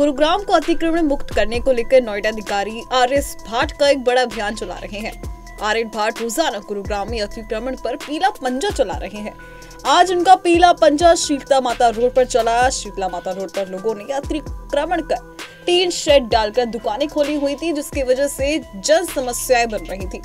गुरुग्राम को अतिक्रमण मुक्त करने को लेकर नोएडा अधिकारी आर.एस. भाट का एक बड़ा अभियान चला रहे हैं। आर.एस. भाट रोजाना गुरुग्राम में अतिक्रमण पर पीला पंजा चला रहे हैं। आज उनका पीला पंजा शीतला माता रोड पर चला। शीतला माता रोड पर लोगों ने अतिक्रमण कर टीन शेड डालकर दुकानें खोली हुई थी, जिसकी वजह से जन समस्याएं बन रही थी।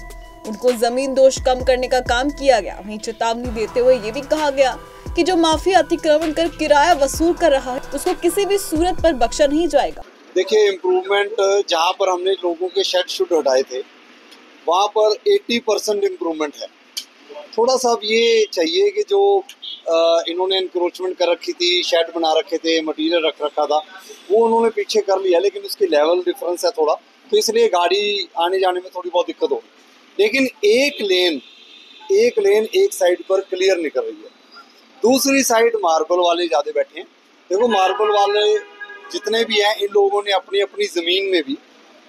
उनको जमीन दोष कम करने का काम किया गया। वहीं चेतावनी देते हुए ये भी कहा गया कि जो माफिया अतिक्रमण कर किराया वसूल कर रहा है, उसको किसी भी सूरत पर बख्शा नहीं जाएगा। देखिए, इम्प्रूवमेंट जहाँ पर हमने लोगों के शेड शुड हटाए थे, वहाँ पर 80% इम्प्रूवमेंट है। थोड़ा सा अब ये चाहिए कि जो इन्होंने इंक्रोचमेंट कर रखी थी, शेड बना रखे थे, मटेरियल रख रखा था, वो उन्होंने पीछे कर लिया, लेकिन उसकी लेवल डिफरेंस है थोड़ा, तो इसलिए गाड़ी आने जाने में थोड़ी बहुत दिक्कत होगी। लेकिन एक लेन एक साइड पर क्लियर निकल रही है, दूसरी साइड मार्बल वाले ज़्यादा बैठे हैं। देखो, मार्बल वाले जितने भी हैं, इन लोगों ने अपनी अपनी ज़मीन में भी,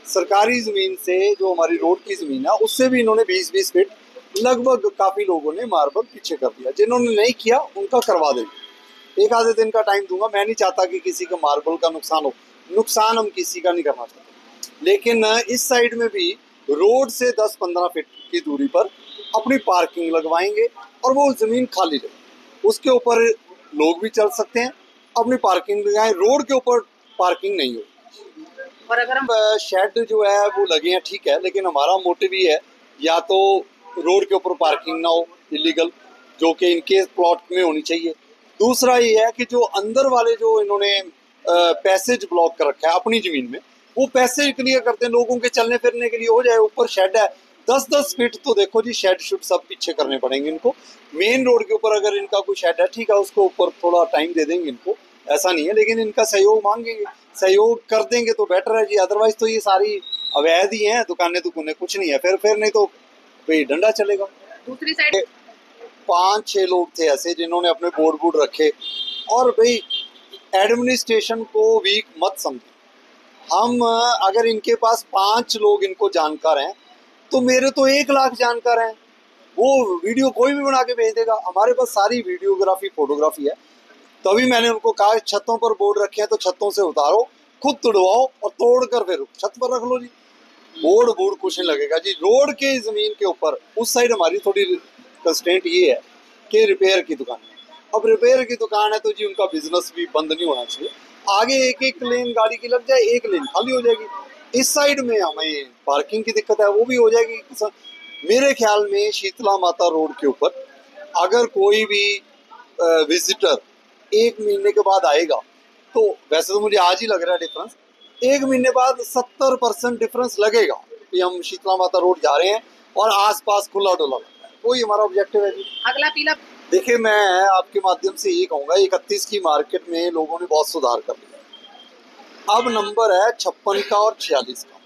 सरकारी ज़मीन से जो हमारी रोड की ज़मीन है, उससे भी इन्होंने 20-20 फीट लगभग काफ़ी लोगों ने मार्बल पीछे कर दिया। जिन्होंने नहीं किया उनका करवा देंगे। एक आधे दिन का टाइम दूंगा। मैं नहीं चाहता कि किसी का मार्बल का नुकसान हो। नुकसान हम किसी का नहीं करना चाहते, लेकिन इस साइड में भी रोड से 10-15 फीट की दूरी पर अपनी पार्किंग लगवाएंगे और वो ज़मीन खाली रहे। उसके ऊपर लोग भी चल सकते हैं, अपनी पार्किंग लगाएं। रोड के ऊपर पार्किंग नहीं हो। और अगर हम शेड जो है वो लगे हैं, ठीक है, लेकिन हमारा मोटिव ये है, या तो रोड के ऊपर पार्किंग ना हो इलीगल, जो कि इनके प्लॉट में होनी चाहिए। दूसरा ये है कि जो अंदर वाले जो इन्होंने पैसेज ब्लॉक कर रखा है अपनी ज़मीन में, वो पैसेज क्लियर करते हैं, लोगों के चलने फिरने के लिए हो जाए। ऊपर शेड है 10-10 फीट, तो देखो जी, शेड शुड सब पीछे करने पड़ेंगे इनको। मेन रोड के ऊपर अगर इनका कोई शेड है, ठीक है, उसको ऊपर थोड़ा टाइम दे देंगे इनको, ऐसा नहीं है, लेकिन इनका सहयोग मांगेंगे, सहयोग कर देंगे तो बेटर है जी। अदरवाइज तो ये सारी अवैध ही हैं, दुकानें कुछ नहीं है, फिर नहीं तो भाई डंडा चलेगा। दूसरी साइड 5-6 लोग थे ऐसे जिन्होंने अपने बोर्ड रखे। और भाई, एडमिनिस्ट्रेशन को वीक मत समझे। हम अगर इनके पास 5 लोग इनको जानकार हैं, तो मेरे तो 1 लाख जानकार हैं। वो वीडियो कोई भी बना के भेज देगा। हमारे पास सारी वीडियोग्राफी, फोटोग्राफी है। तभी मैंने उनको कहा, छतों पर बोर्ड रखे हैं तो छतों से उतारो, खुद तुड़वाओ और तोड़कर फिर छत पर रख लो जी। बोर्ड कुछ नहीं लगेगा जी। रोड के ज़मीन के ऊपर उस साइड हमारी थोड़ी कंस्ट्रेंट ये है कि रिपेयर की दुकान है। अब रिपेयर की दुकान है तो जी उनका बिजनेस भी बंद नहीं होना चाहिए। आगे एक लेन गाड़ी की लग जाए, एक लेन खाली हो जाएगी। इस साइड में हमें पार्किंग की दिक्कत है, वो भी हो जाएगी। मेरे ख्याल में शीतला माता रोड के ऊपर अगर कोई भी विजिटर 1 महीने के बाद आएगा, तो वैसे तो मुझे आज ही लग रहा है डिफरेंस, 1 महीने बाद 70% डिफरेंस लगेगा कि हम शीतला माता रोड जा रहे हैं और आसपास खुला डुला लग रहा है। वही हमारा ऑब्जेक्टिव है जी। अगला पीला। देखिए, मैं आपके माध्यम से ये कहूँगा, 31 की मार्केट में लोगों ने बहुत सुधार कर लिया। अब नंबर है 56 का और 46 का।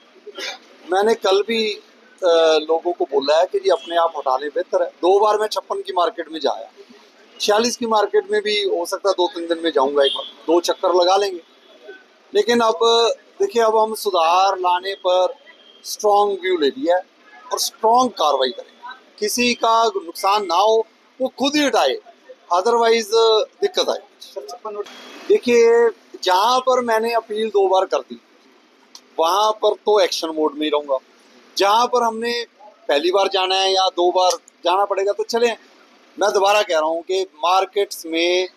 मैंने कल भी लोगों को बोला है कि जी अपने आप हटा लें, बेहतर है। 2 बार मैं 56 की मार्केट में जाया, 46 की मार्केट में भी हो सकता है 2-3 दिन में जाऊंगा, एक बार 2 चक्कर लगा लेंगे। लेकिन अब देखिए, अब हम सुधार लाने पर स्ट्रॉन्ग व्यू ले लिया है और स्ट्रॉन्ग कार्रवाई करेंगे। किसी का नुकसान ना हो, वो खुद ही हटाए, अदरवाइज दिक्कत आए। देखिए, जहाँ पर मैंने अपील 2 बार कर दी, वहाँ पर तो एक्शन मोड में ही रहूँगा। जहाँ पर हमने पहली बार जाना है या 2 बार जाना पड़ेगा तो चलें। मैं दोबारा कह रहा हूँ कि मार्केट्स में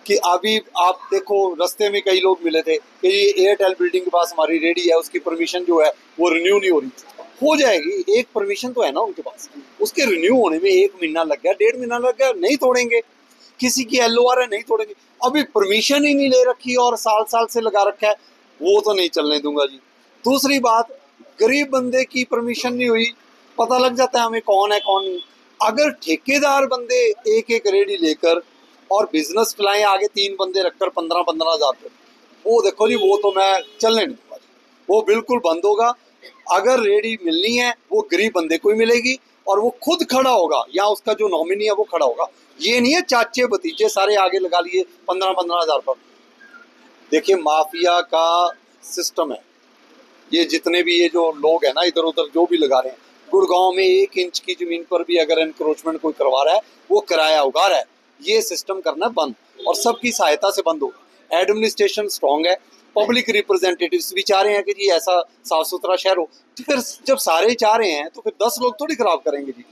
कि अभी आप देखो, रास्ते में कई लोग मिले थे कि ये एयरटेल बिल्डिंग के पास हमारी रेडी है, उसकी परमिशन जो है वो रिन्यू नहीं हो रही। हो जाएगी, एक परमिशन तो है ना उनके पास, उसके रिन्यू होने में 1 महीना लग गया, 1.5 महीना लग गया, नहीं तोड़ेंगे। किसी की LOR है, नहीं तोड़ेंगे। अभी परमिशन ही नहीं ले रखी और साल से लगा रखा है, वो तो नहीं चलने दूंगा जी। दूसरी बात, गरीब बंदे की परमिशन नहीं हुई, पता लग जाता है हमें कौन है कौन नहीं। अगर ठेकेदार बंदे एक रेडी लेकर और बिजनेस चलाएं, आगे 3 बंदे रखकर 15-15 हज़ार रुपये, वो देखो जी, वो तो मैं चलने नहीं दूंगा। वो बिल्कुल बंद होगा। अगर रेडी मिलनी है, वो गरीब बंदे को ही मिलेगी और वो खुद खड़ा होगा, या उसका जो नॉमिनी है वो खड़ा होगा। ये नहीं है चाचे भतीजे सारे आगे लगा लिए 15-15 हज़ार पर। देखिए, माफिया का सिस्टम है ये। जितने भी ये जो लोग हैं ना, इधर उधर जो भी लगा रहे हैं, गुड़गांव में 1 इंच की जमीन पर भी अगर एनक्रोचमेंट कोई करवा रहा है, वो किराया उगा रहा है। ये सिस्टम करना बंद, और सबकी सहायता से बंद होगा। एडमिनिस्ट्रेशन स्ट्रांग है, पब्लिक रिप्रेजेंटेटिव्स भी चाह रहे हैं कि जी ऐसा साफ सुथरा शहर हो, तो फिर जब सारे चाह रहे हैं तो फिर 10 लोग थोड़ी खराब करेंगे जी,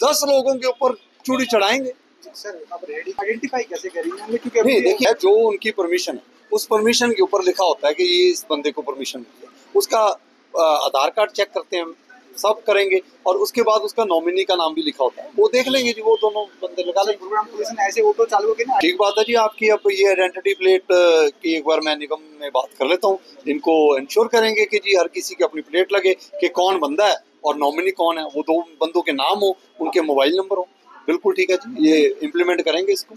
10 लोगों के ऊपर चूड़ी चढ़ाएंगे। सर अब रेडी आइडेंटिफाई कैसे करेंगे, क्योंकि नहीं देखिए, जो उनकी परमिशन है उस परमिशन के ऊपर लिखा होता है कि ये इस बंदे को परमिशन मिली है, उसका आधार कार्ड चेक करते हैं, सब करेंगे, और उसके बाद उसका नॉमिनी का नाम भी लिखा होता है, वो देख लेंगे जी, वो दोनों बंदे लगा लेंगे। गुरुग्राम पुलिस ने ऐसे ऑटो चालू के ना, ठीक बात है जी आपकी। अब ये आइडेंटिटी प्लेट की एक बार मैं निगम में बात कर लेता हूँ, इनको इंश्योर करेंगे कि जी हर किसी की अपनी प्लेट लगे कि कौन बंदा है और नॉमिनी कौन है, वो दो बंदों के नाम हो, उनके मोबाइल नंबर हो। बिल्कुल ठीक है जी, ये इम्प्लीमेंट करेंगे इसको।